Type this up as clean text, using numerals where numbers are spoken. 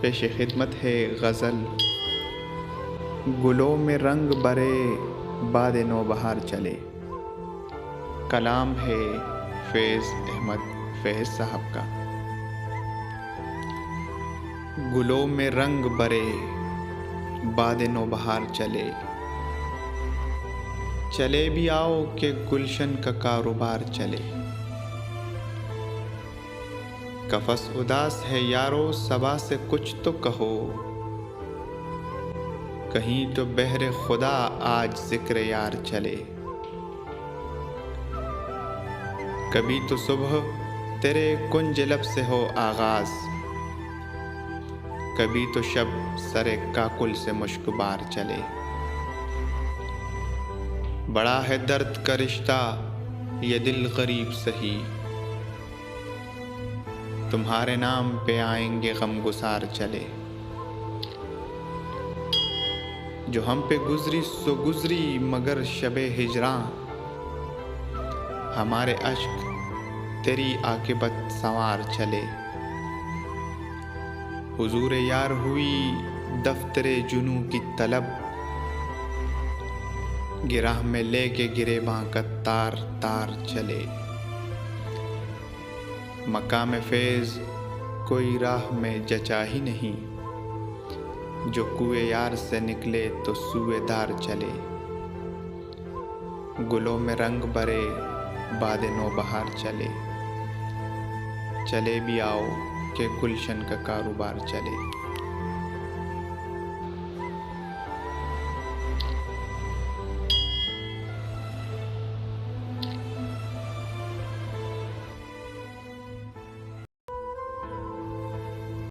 पेश खिदमत है गज़ल। गुलों में रंग बरे बाद नौबहार चले। कलाम है फैज़ अहमद फैज़ साहब का। गुलों में रंग बरे बाद नौबहार चले, चले भी आओ के गुलशन का कारोबार चले। कफस उदास है यारो सबा से कुछ तो कहो, कहीं तो बहरे खुदा आज जिक्र यार चले। कभी तो सुबह तेरे कुंज लब से हो आगाज, कभी तो शब सरे काकुल से मुश्कबार चले। बड़ा है दर्द का रिश्ता ये दिल गरीब सही, तुम्हारे नाम पे आएंगे गमगुसार चले। जो हम पे गुजरी सो गुजरी मगर शबे हिजरा, हमारे अश्क तेरी आकिबत संवार चले। हुजूर यार हुई दफ्तरे जुनू की तलब, गिराह में लेके गिरेबां का तार तार चले। मकाम फैज़ कोई राह में जचा ही नहीं, जो कुए यार से निकले तो सूएदार चले। गुलों में रंग बरे बाद नौबहार चले, चले भी आओ के गुलशन का कारोबार चले।